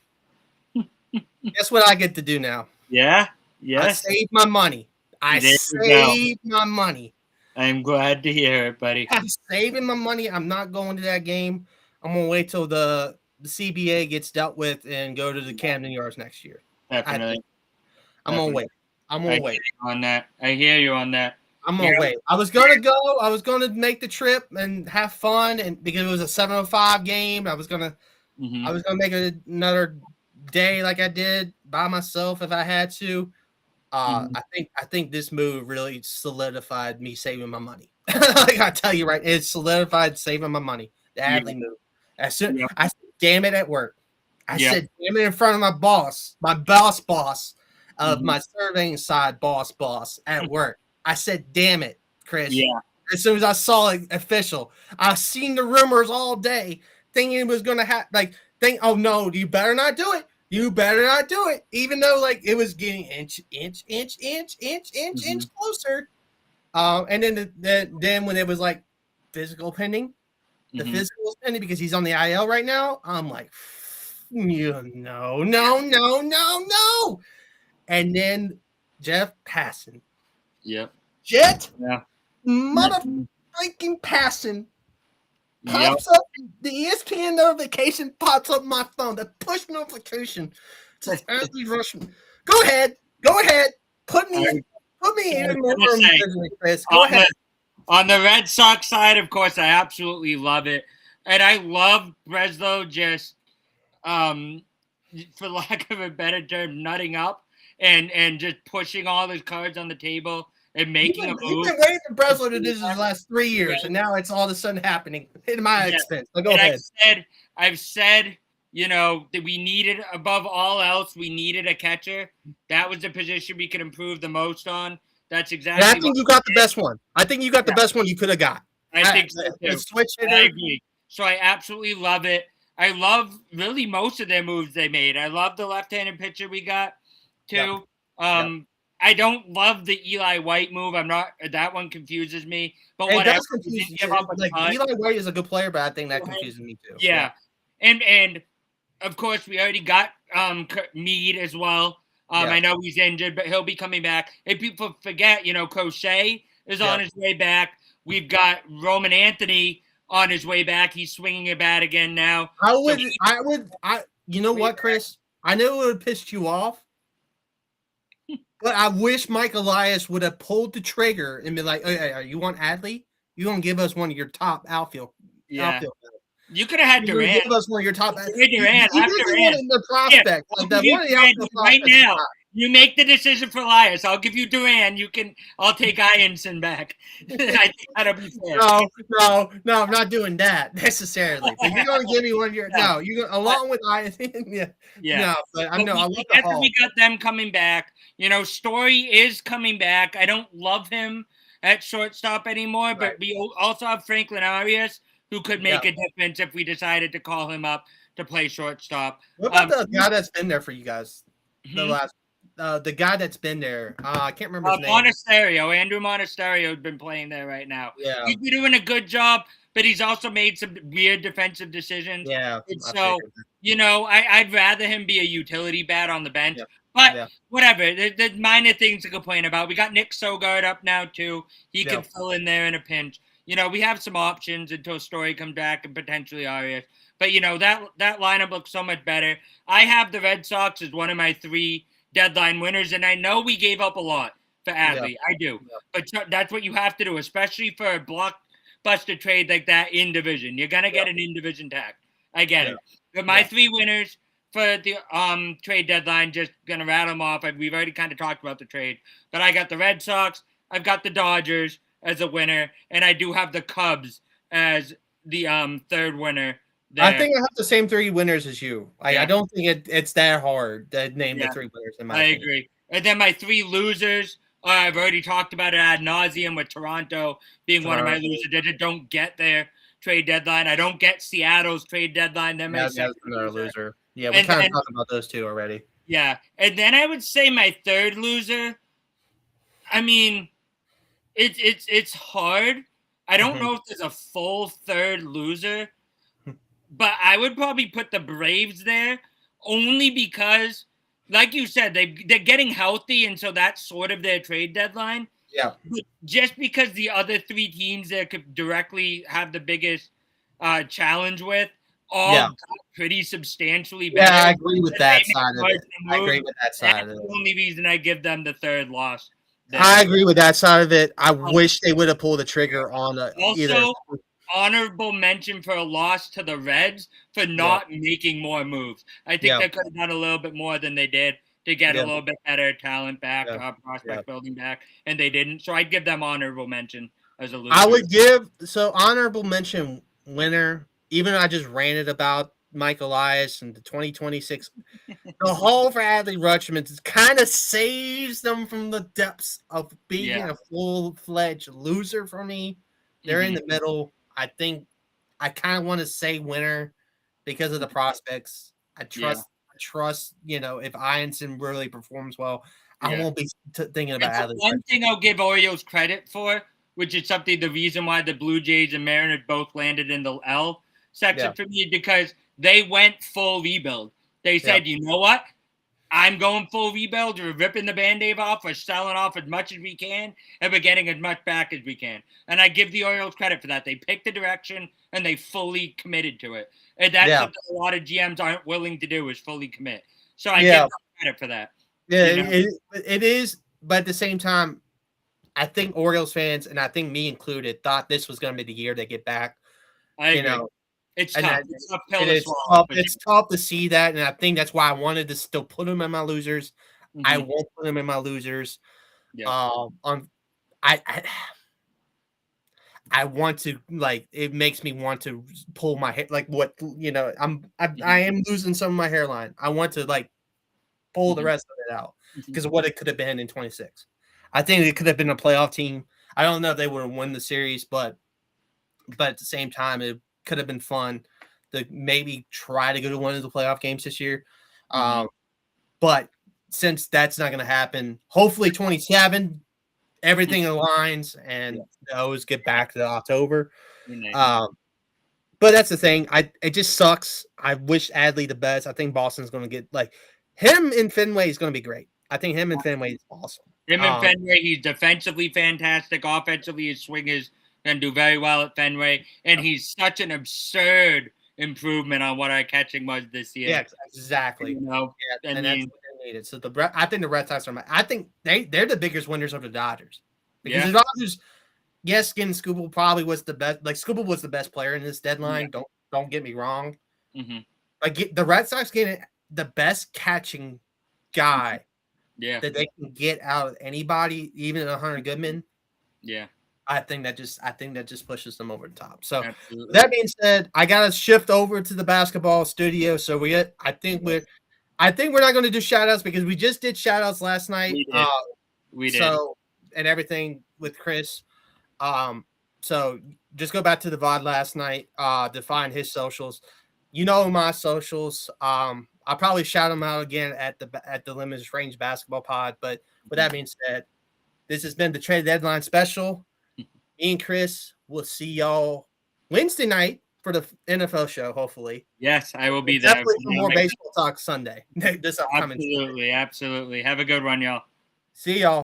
Guess what I get to do now? Yeah. Yes. I saved my money. My money. I'm glad to hear it, buddy. I'm saving my money. I'm not going to that game. I'm going to wait till the CBA gets dealt with and go to the Camden Yards next year. Definitely. I'm going to wait. I'm going to wait. On that. I hear you on that. I'm going to wait. I was going to go. I was going to make the trip and have fun, and because it was a 7:05 game, I was going to make another day like I did by myself if I had to. I think this move really solidified me saving my money. Like I tell you, right, it solidified saving my money. The Adley move. I said, damn it at work. I said, damn it in front of my boss of my surveying side boss at work. I said, damn it, Chris. Yeah. As soon as I saw it official, I've seen the rumors all day thinking it was going to happen. Oh no, you better not do it. You better not do it. Even though it was getting inch closer. And then when it was physical pending, the physical is pending because he's on the IL right now. I'm like, no. And then Jeff Passan. Yep. Motherfucking Passan pops up. The ESPN notification pops up my phone. The push notification says Adley Rutschman. Go ahead. Put me in the room, Chris. Go ahead. On the Red Sox side, of course, I absolutely love it. And I love Breslow just, for lack of a better term, nutting up and just pushing all his cards on the table and making a move. You've been waiting for Breslow to do this the last 3 years, and now it's all of a sudden happening at my expense. So go ahead. I've said, that we needed, above all else, we needed a catcher. That was the position we could improve the most on. That's exactly. And I think you got the best one. I think you got the best one you could have got. I think so too. Switch hitter. I agree. So I absolutely love it. I love really most of their moves they made. I love the left-handed pitcher we got too. I don't love the Eli White move. That one confuses me. But whatever. Eli White is a good player, but I think that confuses me too. Yeah. And of course we already got Meade as well. I know he's injured, but he'll be coming back. If people forget, Crochet is on his way back. We've got Roman Anthony on his way back. He's swinging a bat again now. You know what, Chris? I know it would have pissed you off, but I wish Mike Elias would have pulled the trigger and be like, "Hey, you want Adley? You gonna give us one of your top outfield? Outfield you could have had Durant. Give us one of your top. Durant. The prospect. Right now. You make the decision for Elias. I'll give you Duran. I'll take Ianson back. I think that'll be fair. No, I'm not doing that necessarily. But you're going to give me one of your along with Ianson. No, but I know. After we got them coming back, Story is coming back. I don't love him at shortstop anymore, right. But we also have Franklin Arias, who could make a difference if we decided to call him up to play shortstop. What about the guy that's been there for you guys? The guy that's been there, I can't remember his name. Andrew Monasterio has been playing there right now. Yeah, he's been doing a good job, but he's also made some weird defensive decisions. Yeah, and so I'd rather him be a utility bat on the bench. Yeah. But whatever, there's minor things to complain about. We got Nick Sogard up now too. He can fill in there in a pinch. We have some options until Story comes back and potentially Arias. But that lineup looks so much better. I have the Red Sox as one of my 3 deadline winners, and I know we gave up a lot for Adley. I do. But that's what you have to do, especially for a blockbuster trade like that in division. You're going to get an in-division tag. I get it. But my 3 winners for the trade deadline, just going to rattle them off. We've already kind of talked about the trade. But I got the Red Sox. I've got the Dodgers as a winner, and I do have the Cubs as the 3rd winner. There. I think I have the same 3 winners as you. I don't think it's that hard to name the 3 winners. In my opinion. Agree. And then my 3 losers, I've already talked about it ad nauseum, with Toronto being one of my losers. They just don't get their trade deadline. I don't get Seattle's trade deadline. They're my second loser. Yeah, we kind of talked about those 2 already. Yeah, and then I would say my 3rd loser. I mean, it's hard. I don't know if there's a full 3rd loser. But I would probably put the Braves there only because, like you said, they're getting healthy, and so that's sort of their trade deadline. Yeah. But just because the other 3 teams that could directly have the biggest challenge with all got pretty substantially better. Yeah, I agree with that side of it. That's the only reason I give them the 3rd loss. I agree with that side of it. I wish they would have pulled the trigger on either. Honorable mention for a loss to the Reds for not making more moves. I think they could have done a little bit more than they did to get a little bit better talent back, prospect building back, and they didn't. So I'd give them honorable mention as a loser. I would give honorable mention winner. Even though I just ranted about Mike Elias and the 2026. The haul for Adley Rutschman kind of saves them from the depths of being a full-fledged loser for me. They're in the middle. I think I kind of want to say winner because of the prospects. I trust, if Ianson really performs well, I won't be thinking about Adley. One thing I'll give Orioles credit for, which is the reason why the Blue Jays and Mariners both landed in the L section for me, because they went full rebuild. They said, you know what? I'm going full rebuild. We're ripping the Band-Aid off. We're selling off as much as we can, and we're getting as much back as we can. And I give the Orioles credit for that. They picked the direction, and they fully committed to it. And that's something a lot of GMs aren't willing to do, is fully commit. So I give them credit for that. Yeah, it is. But at the same time, I think Orioles fans, and I think me included, thought this was going to be the year they get back. I agree. It's tough. It's tough to see that, and I think that's why I wanted to still put them in my losers. I won't put them in my losers. I want to, it makes me want to pull my hair, I am losing some of my hairline. I want to pull the rest of it out because of what it could have been in 26. I think it could have been a playoff team. I don't know if they would have won the series, but at the same time, it could have been fun to maybe try to go to one of the playoff games this year. But since that's not going to happen, hopefully 27, everything aligns and those get back to October. But that's the thing. It just sucks. I wish Adley the best. I think Boston's going to get him in Fenway is going to be great. I think him in Fenway is awesome. Him in Fenway, he's defensively fantastic. Offensively, his swing is Going to do very well at Fenway. And he's such an absurd improvement on what our catching was this year. Yeah, exactly. You know, yeah, and that's what they needed. So I think the Red Sox are. I think they're the biggest winners of the Dodgers because the Dodgers. Yes, getting Skubal probably was the best. Like Skubal was the best player in this deadline. Yeah. Don't get me wrong. Mm-hmm. Like the Red Sox getting the best catching guy. Yeah. That they can get out of anybody, even a Hunter Goodman. Yeah. I think that just pushes them over the top. So that being said, I gotta shift over to the basketball studio. So I think we're not going to do shout outs because we just did shout outs last night. We did. So and everything with Chris. So just go back to the VOD last night, to find his socials. You know my socials. I'll probably shout them out again at the Limited Range Basketball Pod. But with that being said, this has been the Trade Deadline special. Me and Chris will see y'all Wednesday night for the NFL show, hopefully. Yes, I will be there. Definitely for more baseball talk Sunday. This upcoming Absolutely. Have a good one, y'all. See y'all.